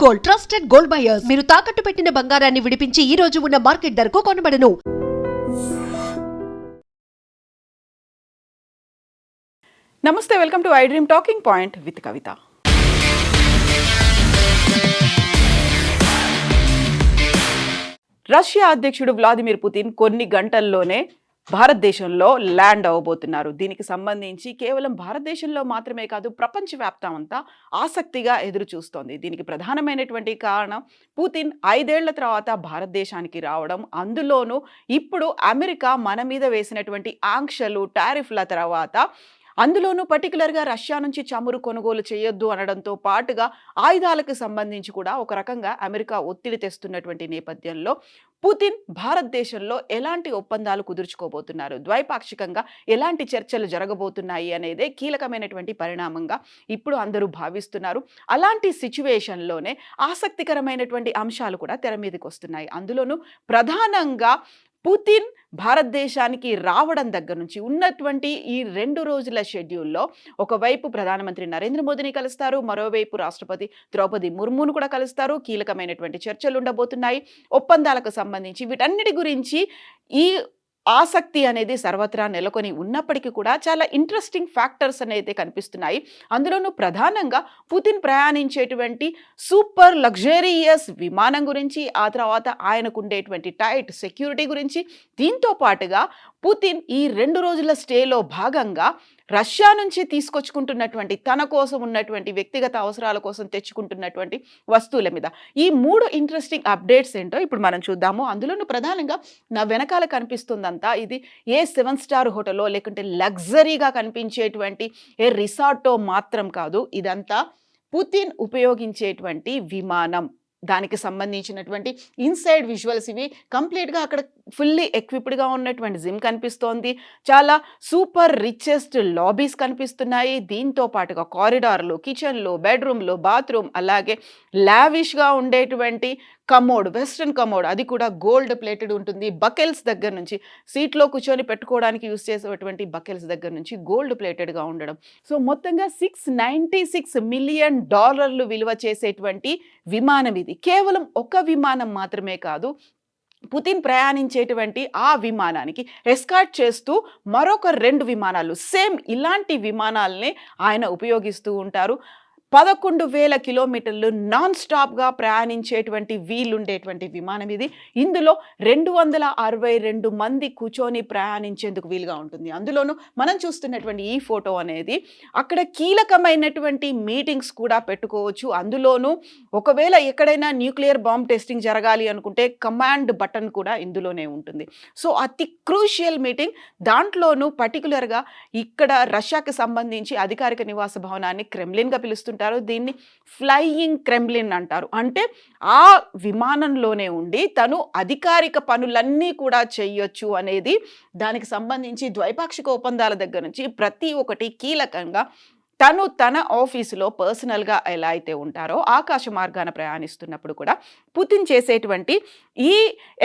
Gold, trusted gold buyers. మీరు తాకట్టు పెట్టిన బంగారాన్ని విడిపించి ఈ రోజు ఉన్న మార్కెట్ ధరకు కొనబడను. నమస్తే, welcome to I dream talking point with Kavitha. Russia అధ్యక్షుడు వ్లాదిమిర్ పుతిన్ కొన్ని గంటల్లోనే భారతదేశంలో ల్యాండ్ అవ్వబోతున్నారు. దీనికి సంబంధించి కేవలం భారతదేశంలో మాత్రమే కాదు, ప్రపంచవ్యాప్తం అంతా ఆసక్తిగా ఎదురు చూస్తోంది. దీనికి ప్రధానమైనటువంటి కారణం పుతిన్ 5 ఏళ్ల తర్వాత భారతదేశానికి రావడం. అందులోనూ ఇప్పుడు అమెరికా మన మీద వేసినటువంటి ఆంక్షలు, టారిఫ్ల తర్వాత, అందులోనూ పర్టికులర్గా రష్యా నుంచి చమురు కొనుగోలు చేయొద్దు అనడంతో పాటుగా ఆయుధాలకు సంబంధించి కూడా ఒక రకంగా అమెరికా ఒత్తిడి తెస్తున్నటువంటి నేపథ్యంలో పుతిన్ భారతదేశంలో ఎలాంటి ఒప్పందాలు కుదుర్చుకోబోతున్నారు, ద్వైపాక్షికంగా ఎలాంటి చర్చలు జరగబోతున్నాయి అనేదే కీలకమైనటువంటి పరిణామంగా ఇప్పుడు అందరూ భావిస్తున్నారు. అలాంటి సిచ్యువేషన్లోనే ఆసక్తికరమైనటువంటి అంశాలు కూడా తెర మీదకి వస్తున్నాయి. అందులోనూ ప్రధానంగా పుతిన్ భారతదేశానికి రావడం దగ్గర నుంచి ఉన్నటువంటి ఈ 2 రోజుల షెడ్యూల్లో ఒకవైపు ప్రధానమంత్రి నరేంద్ర మోదీని కలుస్తారు, మరోవైపు రాష్ట్రపతి ద్రౌపది ముర్మును కూడా కలుస్తారు. కీలకమైనటువంటి చర్చలు ఉండబోతున్నాయి ఒప్పందాలకు సంబంధించి. వీటన్నిటి గురించి ఈ ఆసక్తి అనేది సర్వత్రా నెలకొని ఉన్నప్పటికీ కూడా చాలా ఇంట్రెస్టింగ్ ఫ్యాక్టర్స్ అనేది కనిపిస్తున్నాయి. అందులోనూ ప్రధానంగా పుతిన్ ప్రయాణించేటువంటి సూపర్ లగ్జరీయస్ విమానం గురించి, ఆ తర్వాత ఆయనకు ఉండేటువంటి టైట్ సెక్యూరిటీ గురించి, దీంతో పాటుగా పుతిన్ ఈ 2 రోజుల స్టేలో భాగంగా రష్యా నుంచి తీసుకొచ్చుకుంటున్నటువంటి, తన కోసం ఉన్నటువంటి వ్యక్తిగత అవసరాల కోసం తెచ్చుకుంటున్నటువంటి వస్తువుల మీద ఈ 3 ఇంట్రెస్టింగ్ అప్డేట్స్ ఏంటో ఇప్పుడు మనం చూద్దాము. అందులోనూ ప్రధానంగా నా వెనకాల కనిపిస్తుందంతా ఇది ఏ 7 స్టార్ హోటల్లో లేకుంటే లగ్జరీగా కనిపించేటువంటి ఏ రిసార్టో మాత్రం కాదు. ఇదంతా పుతిన్ ఉపయోగించేటువంటి విమానం. దానికి సంబంధించినటువంటి ఇన్సైడ్ విజువల్స్ ఇవి. కంప్లీట్గా అక్కడ ఫుల్లీ ఎక్విప్డ్గా ఉన్నటువంటి జిమ్ కనిపిస్తోంది. చాలా సూపర్ రిచెస్ట్ లాబీస్ కనిపిస్తున్నాయి. దీంతో పాటుగా కారిడార్లు, కిచెన్లు, బెడ్రూమ్లు, బాత్రూమ్, అలాగే లావిష్గా ఉండేటువంటి కమోడ్, వెస్ట్రన్ కమోడ్, అది కూడా గోల్డ్ ప్లేటెడ్ ఉంటుంది. బకెల్స్ దగ్గర నుంచి, సీట్లో కూర్చొని పెట్టుకోవడానికి యూస్ చేసేటువంటి బకెల్స్ దగ్గర నుంచి గోల్డ్ ప్లేటెడ్గా ఉండడం. సో మొత్తంగా $696 మిలియన్ విలువ చేసేటువంటి విమానం ఇది. కేవలం ఒక విమానం మాత్రమే కాదు, పుతిన్ ప్రయాణించేటువంటి ఆ విమానానికి ఎస్కార్ట్ చేస్తూ మరొక 2 విమానాలు, సేమ్ ఇలాంటి విమానాలనే ఆయన ఉపయోగిస్తూ ఉంటారు. 11,000 కిలోమీటర్లు నాన్ స్టాప్గా ప్రయాణించేటువంటి వీలుండేటువంటి విమానం ఇది. ఇందులో 262 మంది కూర్చొని ప్రయాణించేందుకు వీలుగా ఉంటుంది. అందులోనూ మనం చూస్తున్నటువంటి ఈ ఫోటో అనేది అక్కడ కీలకమైనటువంటి మీటింగ్స్ కూడా పెట్టుకోవచ్చు. అందులోనూ ఒకవేళ ఎక్కడైనా న్యూక్లియర్ బాంబ్ టెస్టింగ్ జరగాలి అనుకుంటే కమాండ్ బటన్ కూడా ఇందులోనే ఉంటుంది. సో అతి క్రూషియల్ మీటింగ్. దాంట్లోనూ పర్టికులర్గా ఇక్కడ రష్యాకి సంబంధించి అధికారిక నివాస భవనాన్ని క్రెమ్లిన్గా పిలుస్తుంటారు. దీన్ని ఫ్లయింగ్ క్రెమ్లిన్ అంటారు. అంటే ఆ విమానంలోనే ఉండి తను అధికారిక పనులన్నీ కూడా చేయొచ్చు అనేది, దానికి సంబంధించి ద్వైపాక్షిక ఒప్పందాల దగ్గర నుంచి ప్రతి ఒక్కటి కీలకంగా తను తన ఆఫీసులో పర్సనల్గా ఎలా అయితే ఉంటారో ఆకాశ మార్గాన ప్రయాణిస్తున్నప్పుడు కూడా పుతిన్ చేసేటువంటి ఈ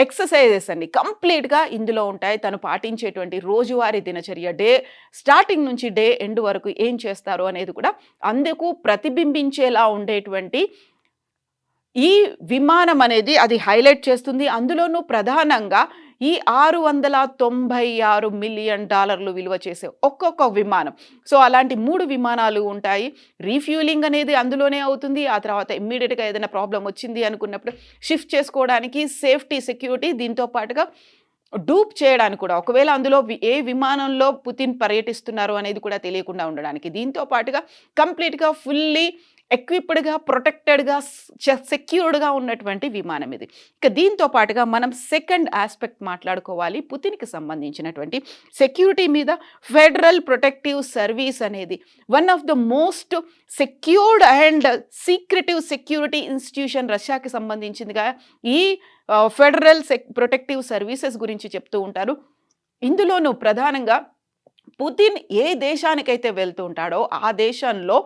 ఎక్సర్సైజెస్ అన్ని కంప్లీట్గా ఇందులో ఉంటాయి. తను పాటించేటువంటి రోజువారీ దినచర్య, డే స్టార్టింగ్ నుంచి డే ఎండ్ వరకు ఏం చేస్తారో అనేది కూడా అందుకు ప్రతిబింబించేలా ఉండేటువంటి ఈ విమానం అనేది అది హైలైట్ చేస్తుంది. అందులోనూ ప్రధానంగా ఈ $696 మిలియన్ విలువ చేసే ఒక్కొక్క విమానం. సో అలాంటి 3 విమానాలు ఉంటాయి. రీఫ్యూలింగ్ అనేది అందులోనే అవుతుంది. ఆ తర్వాత ఇమ్మీడియట్గా ఏదైనా ప్రాబ్లం వచ్చింది అనుకున్నప్పుడు షిఫ్ట్ చేసుకోవడానికి సేఫ్టీ, సెక్యూరిటీ, దీంతో పాటుగా డూప్ చేయడానికి కూడా, ఒకవేళ అందులో ఏ విమానంలో పుతిన్ పర్యటిస్తున్నారు అనేది కూడా తెలియకుండా ఉండడానికి. దీంతో పాటుగా కంప్లీట్గా ఫుల్లీ ఎక్విప్డ్గా, ప్రొటెక్టెడ్గా, సెక్యూర్డ్గా ఉన్నటువంటి విమానం ఇది. ఇక దీంతో పాటుగా మనం సెకండ్ ఆస్పెక్ట్ మాట్లాడుకోవాలి. పుతిన్కి సంబంధించినటువంటి సెక్యూరిటీ మీద ఫెడరల్ ప్రొటెక్టివ్ సర్వీస్ అనేది one of the most secured and secretive security institution రష్యాకి సంబంధించిందిగా ఈ ఫెడరల్ ప్రొటెక్టివ్ సర్వీసెస్ గురించి చెప్తూ ఉంటారు. ఇందులోనూ ప్రధానంగా పుతిన్ ఏ దేశానికైతే వెళ్తూ ఉంటాడో ఆ దేశంలో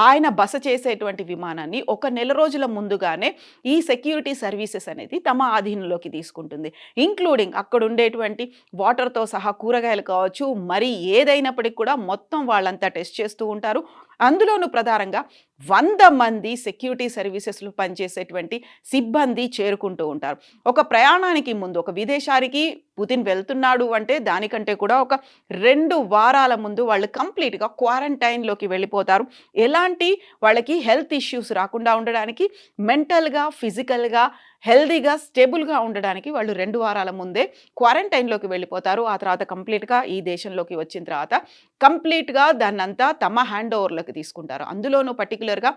ఆయన బస చేసేటువంటి విమానాన్ని 1 నెల రోజుల ముందుగానే ఈ సెక్యూరిటీ సర్వీసెస్ అనేది తమ ఆధీనంలోకి తీసుకుంటుంది. ఇంక్లూడింగ్ అక్కడ ఉండేటువంటి వాటర్తో సహా కూరగాయలు కావచ్చు, మరి ఏదైనప్పటికీ కూడా మొత్తం వాళ్ళంతా టెస్ట్ చేస్తూ ఉంటారు. అందులోనూ ప్రధానంగా 100 మంది సెక్యూరిటీ సర్వీసెస్‌లో పనిచేసేటువంటి సిబ్బంది చేరుకుంటూ ఉంటారు. ఒక ప్రయాణానికి ముందు ఒక విదేశానికి పుతిన్ వెళ్తున్నాడు అంటే దానికంటే కూడా ఒక 2 వారాల ముందు వాళ్ళు కంప్లీట్‌గా క్వారంటైన్‌లోకి వెళ్ళిపోతారు. ఎలాంటి వాళ్ళకి హెల్త్ ఇష్యూస్ రాకుండా ఉండడానికి, మెంటల్‌గా, ఫిజికల్‌గా హెల్తీగా, స్టేబుల్‌గా ఉండడానికి వాళ్ళు 2 వారాల ముందే క్వారంటైన్‌లోకి వెళ్ళిపోతారు. ఆ తర్వాత కంప్లీట్‌గా ఈ దేశంలోకి వచ్చిన తర్వాత కంప్లీట్‌గా దాన్నంతా తమ హ్యాండ్ ఓవర్‌లోకి తీసుకుంటారు. అందులోనూ పర్టిక్యులర్‌గా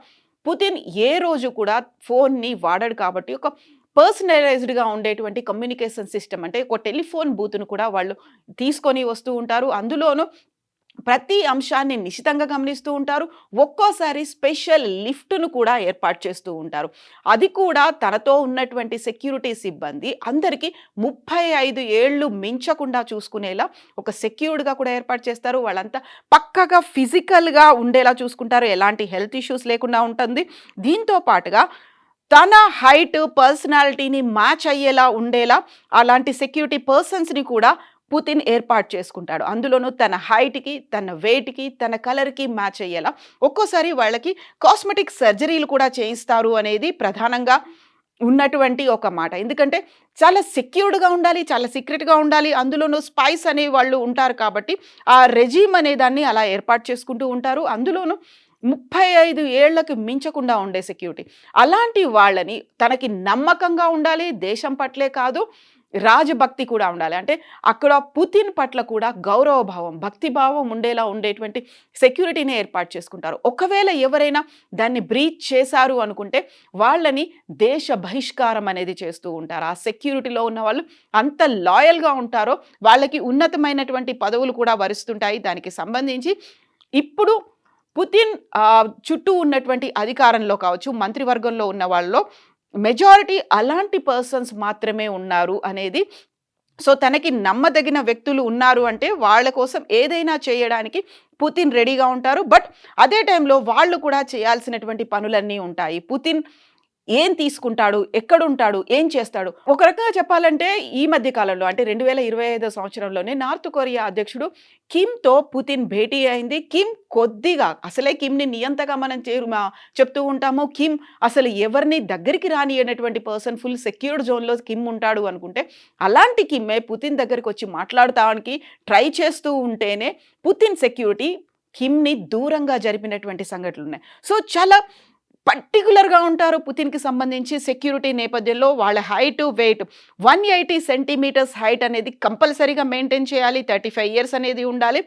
పుతిన్ ఏ రోజు కూడా ఫోన్‌ని వాడడు కాబట్టి ఒక పర్సనలైజ్డ్‌గా ఉండేటువంటి కమ్యూనికేషన్ సిస్టమ్ అంటే ఒక టెలిఫోన్ బూత్‌ను కూడా వాళ్ళు తీసుకొని వస్తూ ఉంటారు. అందులోనూ ప్రతి అంశాన్ని నిశితంగా గమనిస్తూ ఉంటారు. ఒక్కోసారి స్పెషల్ లిఫ్ట్‌ను కూడా ఏర్పాటు చేస్తూ ఉంటారు. అది కూడా తనతో ఉన్నటువంటి సెక్యూరిటీ సిబ్బంది అందరికీ 35 ఏళ్ళు మించకుండా చూసుకునేలా ఒక సెక్యూర్డ్‌గా కూడా ఏర్పాటు చేస్తారు. వాళ్ళంతా పక్కాగా ఫిజికల్‌గా ఉండేలా చూసుకుంటారు. ఎలాంటి హెల్త్ ఇష్యూస్ లేకుండా ఉంటుంది. దీంతో పాటుగా తన హైట్, పర్సనాలిటీని మ్యాచ్ అయ్యేలా ఉండేలా అలాంటి సెక్యూరిటీ పర్సన్స్‌ని కూడా పుతిన్ ఏర్పాటు చేసుకుంటాడు. అందులోనూ తన హైట్‌కి, తన వెయిట్‌కి, తన కలర్‌కి మ్యాచ్ అయ్యేలా. ఒక్కోసారి వాళ్ళకి కాస్మెటిక్ సర్జరీలు కూడా చేయిస్తారు అనేది ప్రధానంగా ఉన్నటువంటి ఒక మాట. ఎందుకంటే చాలా సెక్యూర్డ్‌గా ఉండాలి, చాలా సీక్రెట్‌గా ఉండాలి. అందులోనూ స్పైస్ అనే వాళ్ళు ఉంటారు కాబట్టి ఆ రెజీమ్ అనే దాన్ని అలా ఏర్పాటు చేసుకుంటూ ఉంటారు. అందులోనూ 35 ఏళ్లకు మించకుండా ఉండే సెక్యూరిటీ. అలాంటి వాళ్ళని తనకి నమ్మకంగా ఉండాలి, దేశం పట్లే కాదు రాజభక్తి కూడా ఉండాలి. అంటే అక్కడ పుతిన్ పట్ల కూడా గౌరవ భావం, భక్తి భావం ఉండేలా ఉండేటువంటి సెక్యూరిటీని ఏర్పాటు చేసుకుంటారు. ఒకవేళ ఎవరైనా దాన్ని బ్రీచ్ చేశారు అనుకుంటే వాళ్ళని దేశ బహిష్కారం అనేది చేస్తూ ఉంటారు. ఆ సెక్యూరిటీలో ఉన్న వాళ్ళు అంత లాయల్‌గా ఉంటారో వాళ్ళకి ఉన్నతమైనటువంటి పదవులు కూడా వరిస్తుంటాయి. దానికి సంబంధించి ఇప్పుడు పుతిన్ చుట్టూ ఉన్నటువంటి అధికారంలో కావచ్చు, మంత్రివర్గంలో ఉన్న వాళ్ళలో మెజారిటీ అలాంటి పర్సన్స్ మాత్రమే ఉన్నారు అనేది. సో, తనకి నమ్మదగిన వ్యక్తులు ఉన్నారు అంటే వాళ్ళ కోసం ఏదైనా చేయడానికి పుతిన్ రెడీగా ఉంటారు. బట్ అదే టైంలో వాళ్ళు కూడా చేయాల్సినటువంటి పనులన్నీ ఉంటాయి. పుతిన్ ఏం తీసుకుంటాడు? ఎక్కడుంటాడు? ఏం చేస్తాడు? ఒక రకంగా చెప్పాలంటే ఈ మధ్య కాలంలో అంటే 2025 సంవత్సరంలోనే నార్త్ కొరియా అధ్యక్షుడు కిమ్‌తో పుతిన్ భేటీ అయింది. కిమ్ కొద్దిగా అసలే కిమ్‌ని నియంతగా మనం చెప్తూ ఉంటాము. కిమ్ అసలు ఎవరిని దగ్గరికి రానియనటువంటి పర్సన్, ఫుల్ సెక్యూర్డ్ జోన్‌లో కిమ్ ఉంటాడు అనుకుంటే, అలాంటి కిమ్మే పుతిన్ దగ్గరికొచ్చి మాట్లాడటానికి ట్రై చేస్తూ ఉంటేనే పుతిన్ సెక్యూరిటీ కిమ్‌ని దూరంగా జరిపినటువంటి సంఘటనలున్నాయి. సో, చాలా పర్టిక్యులర్‌గా ఉంటారు పుతిన్‌కి సంబంధించి సెక్యూరిటీ నేపథ్యంలో. వాళ్ళ హైట్, వెయిట్ 180 సెంటీమీటర్స్ హైట్ అనేది కంపల్సరీగా మెయింటైన్ చేయాలి. 35 ఇయర్స్ అనేది ఉండాలి.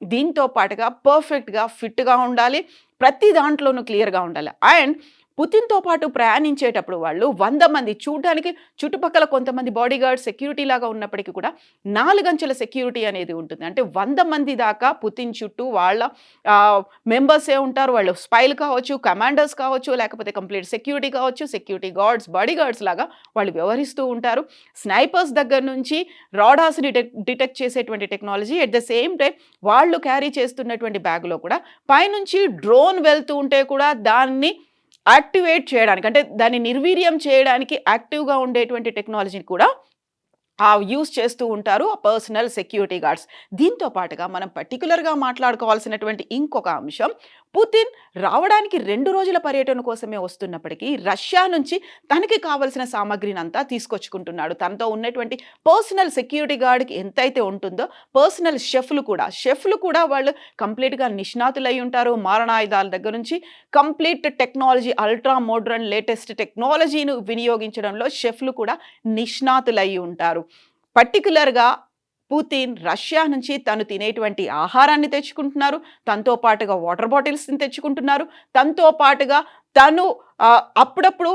దీంతో పాటుగా పర్ఫెక్ట్‌గా ఫిట్‌గా ఉండాలి. ప్రతి దాంట్లోనూ క్లియర్‌గా ఉండాలి. అండ్ పుతిన్‌తో పాటు ప్రయాణించేటప్పుడు వాళ్ళు 100 మంది చూడ్డానికి చుట్టుపక్కల కొంతమంది బాడీగార్డ్ సెక్యూరిటీ లాగా ఉన్నప్పటికీ కూడా 4 అంచెల సెక్యూరిటీ అనేది ఉంటుంది. అంటే 100 మంది దాకా పుతిన్ చుట్టూ వాళ్ళ మెంబర్సే ఉంటారు. వాళ్ళు స్పైలు కావచ్చు, కమాండర్స్ కావచ్చు, లేకపోతే కంప్లీట్ సెక్యూరిటీ కావచ్చు, సెక్యూరిటీ గార్డ్స్, బాడీగార్డ్స్ లాగా వాళ్ళు వ్యవహరిస్తూ ఉంటారు. స్నైపర్స్ దగ్గర నుంచి రాడార్స్‌ని డిటెక్ట్ చేసేటువంటి technology, at the same time వాళ్ళు క్యారీ చేస్తున్నటువంటి బ్యాగ్‌లో కూడా పైనుంచి డ్రోన్ వెళ్తూ ఉంటే కూడా దాన్ని యాక్టివేట్ చేయడానికి అంటే దాన్ని నిర్వీర్యం చేయడానికి యాక్టివ్‌గా ఉండేటువంటి టెక్నాలజీని కూడా యూజ్ చేస్తూ ఉంటారు ఆ పర్సనల్ సెక్యూరిటీ గార్డ్స్. దీంతో పాటుగా మనం పర్టిక్యులర్‌గా మాట్లాడుకోవాల్సినటువంటి ఇంకొక అంశం, పుతిన్ రావడానికి 2 రోజుల పర్యటన కోసమే వస్తున్నప్పటికీ రష్యా నుంచి తనకి కావాల్సిన సామగ్రినంతా తీసుకొచ్చుకుంటున్నాడు. తనతో ఉన్నటువంటి పర్సనల్ సెక్యూరిటీ గార్డ్‌కి ఎంతైతే ఉంటుందో పర్సనల్ షెఫ్‌లు కూడా వాళ్ళు కంప్లీట్‌గా నిష్ణాతులై ఉంటారు. మారణాయుధాల దగ్గర నుంచి complete technology, ultra modern latest టెక్నాలజీని వినియోగించడంలో షెఫ్‌లు కూడా నిష్ణాతులై ఉంటారు. పర్టిక్యులర్‌గా పుతిన్ రష్యా నుంచి తను తినేటువంటి ఆహారాన్ని తెచ్చుకుంటున్నారు. తనతో పాటుగా వాటర్ బాటిల్స్‌ని తెచ్చుకుంటున్నారు. తనతో పాటుగా తను అప్పుడప్పుడు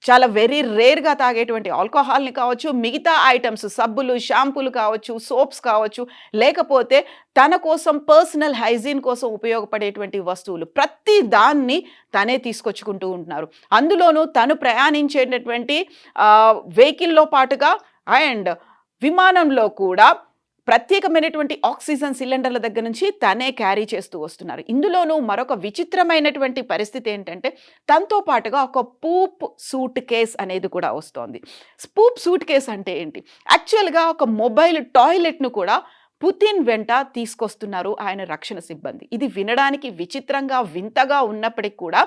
చాలా వెరీ రేర్‌గా తాగేటువంటి ఆల్కహాల్‌ని కావచ్చు, మిగతా ఐటెమ్స్ సబ్బులు, షాంపూలు కావచ్చు, సోప్స్ కావచ్చు, లేకపోతే తన కోసం పర్సనల్ హైజీన్ కోసం ఉపయోగపడేటువంటి వస్తువులు ప్రతి దాన్ని తనే తీసుకొచ్చుకుంటూ ఉంటున్నారు. అందులోనూ తను ప్రయాణించేటటువంటి వెహికల్‌లో పాటుగా అండ్ విమానంలో కూడా ప్రత్యేకమైనటువంటి ఆక్సిజన్ సిలిండర్ల దగ్గర నుంచి తనే క్యారీ చేస్తూ వస్తున్నారు. ఇందులోనూ మరొక విచిత్రమైనటువంటి పరిస్థితి ఏంటంటే తనతో పాటుగా ఒక పూప్ సూట్ కేస్ అనేది కూడా వస్తోంది. పూప్ సూట్ కేస్ అంటే ఏంటి? యాక్చువల్‌గా ఒక మొబైల్ టాయిలెట్‌ను కూడా పుతిన్ వెంట తీసుకొస్తున్నారు ఆయన రక్షణ సిబ్బంది. ఇది వినడానికి విచిత్రంగా, వింతగా ఉన్నప్పటికి కూడా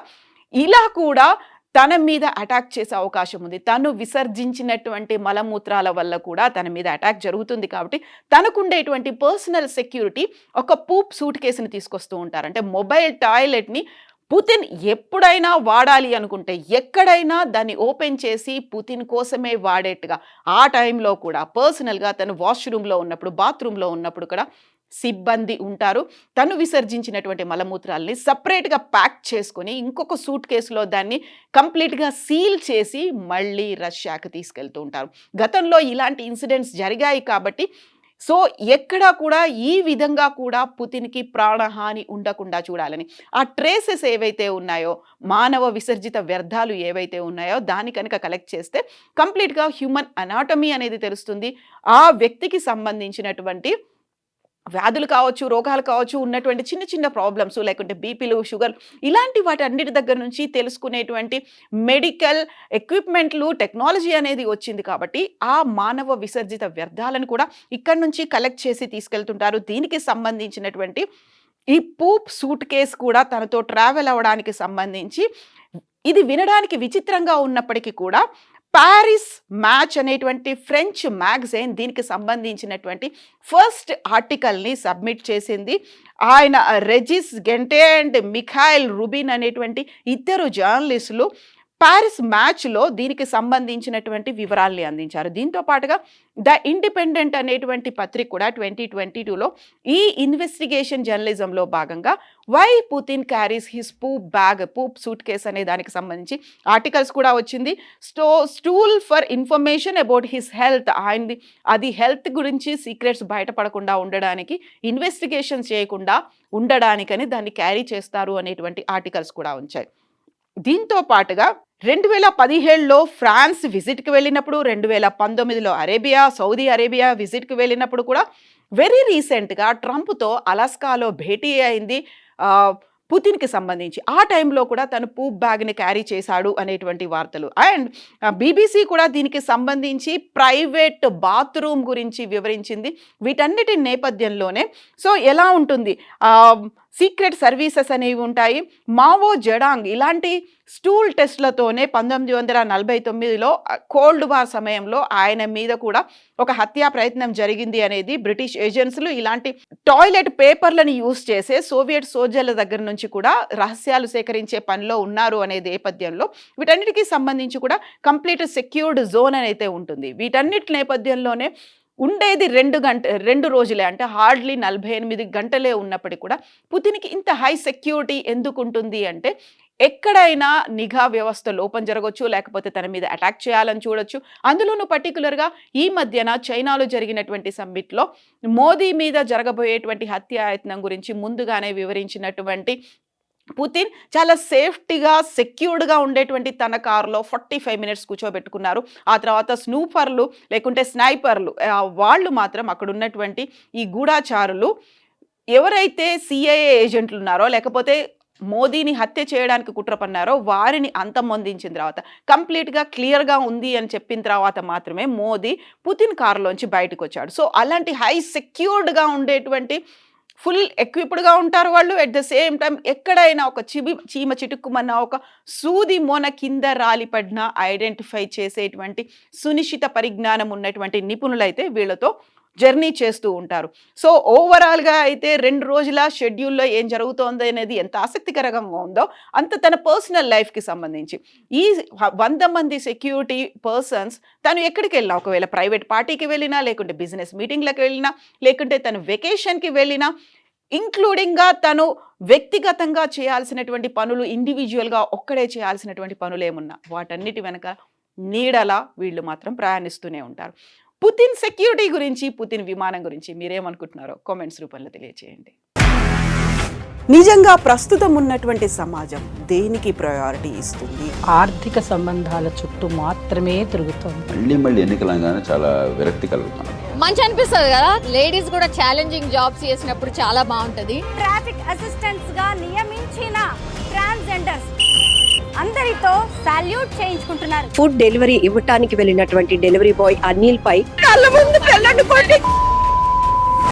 ఇలా కూడా తన మీద అటాక్ చేసే అవకాశం ఉంది. తను విసర్జించినటువంటి మలమూత్రాల వల్ల కూడా తన మీద అటాక్ జరుగుతుంది కాబట్టి తనకుండేటువంటి పర్సనల్ సెక్యూరిటీ ఒక పూప్ సూట్ కేసుని తీసుకొస్తూ ఉంటారు. అంటే మొబైల్ టాయిలెట్ని పుతిన్ ఎప్పుడైనా వాడాలి అనుకుంటే ఎక్కడైనా దాన్ని ఓపెన్ చేసి పుతిన్ కోసమే వాడేట్టుగా ఆ టైంలో కూడా పర్సనల్గా తను వాష్రూమ్లో ఉన్నప్పుడు, బాత్రూంలో ఉన్నప్పుడు కూడా సిబ్బంది ఉంటారు. తను విసర్జించినటువంటి మలమూత్రాలని సపరేట్గా ప్యాక్ చేసుకొని ఇంకొక సూట్ కేసులో దాన్ని కంప్లీట్గా సీల్ చేసి మళ్ళీ రష్యాకి తీసుకెళ్తూ ఉంటారు. గతంలో ఇలాంటి ఇన్సిడెంట్స్ జరిగాయి కాబట్టి సో ఎక్కడా కూడా ఈ విధంగా కూడా పుతిన్కి ప్రాణహాని ఉండకుండా చూడాలని ఆ ట్రేసెస్ ఏవైతే ఉన్నాయో, మానవ విసర్జిత వ్యర్థాలు ఏవైతే ఉన్నాయో దాన్ని కనుక కలెక్ట్ చేస్తే కంప్లీట్గా హ్యూమన్ అనాటమీ అనేది తెలుస్తుంది. ఆ వ్యక్తికి సంబంధించినటువంటి వ్యాధులు కావచ్చు, రోగాలు కావచ్చు, ఉన్నటువంటి చిన్న చిన్న ప్రాబ్లమ్స్ లేకుంటే బీపీలు, షుగర్ ఇలాంటి వాటి అన్నిటి దగ్గర నుంచి తెలుసుకునేటువంటి మెడికల్ ఎక్విప్మెంట్లు, టెక్నాలజీ అనేది వచ్చింది కాబట్టి ఆ మానవ విసర్జిత వ్యర్థాలను కూడా ఇక్కడి నుంచి కలెక్ట్ చేసి తీసుకెళ్తుంటారు. దీనికి సంబంధించినటువంటి ఈ పూప్ సూట్ కేస్ కూడా తనతో ట్రావెల్ అవ్వడానికి సంబంధించి ఇది వినడానికి విచిత్రంగా ఉన్నప్పటికీ కూడా పారిస్ మ్యాచ్ అనేటువంటి ఫ్రెంచ్ మ్యాగజైన్ దీనికి సంబంధించినటువంటి ఫస్ట్ ఆర్టికల్ని సబ్మిట్ చేసింది. ఆయన రెజిస్ గెంటే అండ్ మిఖాయిల్ రుబిన్ అనేటువంటి ఇద్దరు జర్నలిస్టులు పారిస్ మ్యాచ్లో దీనికి సంబంధించినటువంటి వివరాల్ని అందించారు. దీంతో పాటుగా ద ఇండిపెండెంట్ అనేటువంటి పత్రిక కూడా 2022లో ఈ ఇన్వెస్టిగేషన్ జర్నలిజంలో భాగంగా why Putin carries his poop suitcase అనే దానికి సంబంధించి ఆర్టికల్స్ కూడా వచ్చింది. Stool for information about his health, ఆయనది అది హెల్త్ గురించి సీక్రెట్స్ బయటపడకుండా ఉండడానికి, ఇన్వెస్టిగేషన్ చేయకుండా ఉండడానికని దాన్ని క్యారీ చేస్తారు అనేటువంటి ఆర్టికల్స్ కూడా ఉంచాయి. దీంతో పాటుగా 2017లో ఫ్రాన్స్ విజిట్కి వెళ్ళినప్పుడు, 2019లో సౌదీ అరేబియా విజిట్కి వెళ్ళినప్పుడు కూడా వెరీ రీసెంట్గా ట్రంప్తో అలాస్కాలో భేటీ అయింది పుతిన్కి సంబంధించి. ఆ టైంలో కూడా తను పూప్ బ్యాగ్ని క్యారీ చేశాడు అనేటువంటి వార్తలు. అండ్ బీబీసీ కూడా దీనికి సంబంధించి ప్రైవేట్ బాత్రూమ్ గురించి వివరించింది. వీటన్నిటి నేపథ్యంలోనే సో ఎలా ఉంటుంది, సీక్రెట్ సర్వీసెస్ అనేవి ఉంటాయి. మావో జెడాంగ్ ఇలాంటి స్టూల్ టెస్ట్లతోనే 1949లో కోల్డ్ వార్ సమయంలో ఆయన మీద కూడా ఒక హత్యా ప్రయత్నం జరిగింది అనేది బ్రిటిష్ ఏజెన్సీలు ఇలాంటి టాయిలెట్ పేపర్లను యూజ్ చేసే సోవియట్ సోల్జర్ల దగ్గర నుంచి కూడా రహస్యాలు సేకరించే పనిలో ఉన్నారు అనే నేపథ్యంలో వీటన్నిటికీ సంబంధించి కూడా కంప్లీట్ సెక్యూర్డ్ జోన్ అయితే ఉంటుంది. వీటన్నిటి నేపథ్యంలోనే ఉండేది 2 రోజులే, అంటే హార్డ్లీ 48 గంటలే ఉన్నప్పటికీ కూడా పుతిన్కి ఇంత హై సెక్యూరిటీ ఎందుకు ఉంటుంది అంటే ఎక్కడైనా నిఘా వ్యవస్థ లోపం జరగవచ్చు, లేకపోతే తన మీద అటాక్ చేయాలని చూడొచ్చు. అందులోనూ పర్టికులర్గా ఈ మధ్యన చైనాలో జరిగినటువంటి సమ్మిట్లో మోదీ మీద జరగబోయేటువంటి హత్యాయత్నం గురించి ముందుగానే వివరించినటువంటి పుతిన్ చాలా సేఫ్టీగా, సెక్యూర్డ్గా ఉండేటువంటి తన కారులో 45 మినిట్స్ కూర్చోబెట్టుకున్నారు. ఆ తర్వాత స్నూపర్లు లేకుంటే స్నైపర్లు వాళ్ళు మాత్రం అక్కడ ఉన్నటువంటి ఈ గూఢాచారులు ఎవరైతే సిఐఏ ఏజెంట్లు ఉన్నారో లేకపోతే మోదీని హత్య చేయడానికి కుట్ర పన్నారో వారిని అంతమొందించిన తర్వాత కంప్లీట్గా క్లియర్గా ఉంది అని చెప్పిన తర్వాత మాత్రమే మోదీ పుతిన్ కారులోంచి బయటకు వచ్చాడు. సో అలాంటి హై సెక్యూర్డ్గా ఉండేటువంటి ఫుల్ ఎక్విప్డ్గా ఉంటారు వాళ్ళు. ఎట్ ద సేమ్ టైం ఎక్కడైనా ఒక చీమ చిటుక్కుమన్న ఒక సూది మొన కింద రాలిపడిన ఐడెంటిఫై చేసేటువంటి సునిశ్చిత పరిజ్ఞానం ఉన్నటువంటి నిపుణులైతే వీళ్ళతో జర్నీ చేస్తూ ఉంటారు. సో ఓవరాల్గా అయితే 2 రోజుల షెడ్యూల్లో ఏం జరుగుతోంది అనేది ఎంత ఆసక్తికరంగా ఉందో అంత తన పర్సనల్ లైఫ్కి సంబంధించి ఈ 100 మంది సెక్యూరిటీ పర్సన్స్ తను ఎక్కడికి వెళ్ళినా, ఒకవేళ ప్రైవేట్ పార్టీకి వెళ్ళినా, లేకుంటే బిజినెస్ మీటింగ్లకు వెళ్ళినా, లేకుంటే తను వెకేషన్కి వెళ్ళినా, ఇంక్లూడింగ్గా తను వ్యక్తిగతంగా చేయాల్సినటువంటి పనులు, ఇండివిజువల్గా ఒక్కడే చేయాల్సినటువంటి పనులు ఏమున్నా వాటన్నిటి వెనక నీడలా వీళ్ళు మాత్రం ప్రయాణిస్తూనే ఉంటారు. పుతిన్ సెక్యూరిటీ గురించి, పుతిన్ విమానం గురించి మీరేమనుకుంటున్నారో కామెంట్స్ రూపంలో తెలియజేయండి. నిజంగా ప్రస్తుతం ఉన్నటువంటి సమాజం దేనికి ప్రయారిటీ ఇస్తుంది? ఆర్థిక సంబంధాల చుట్టూ మాత్రమే తిరుగుతోంది. మళ్ళీ ఎన్నికలంగానే చాలా విరక్తి కలుగుతున్నాం. మంచి అనిపిస్తుంది కదా, లేడీస్ కూడా ఛాలెంజింగ్ జాబ్స్ చేసినప్పుడు చాలా బాగుంటది. ట్రాఫిక్ అసిస్టెంట్స్ గా నియమించిన ట్రాన్స్జెండర్స్ అందరితో సాల్యూట్ చేయించుకుంటున్నారు. ఫుడ్ డెలివరీ ఇవ్వటానికి వెళ్ళినటువంటి డెలివరీ బాయ్ అనిల్ పై కళ్ళ ముందు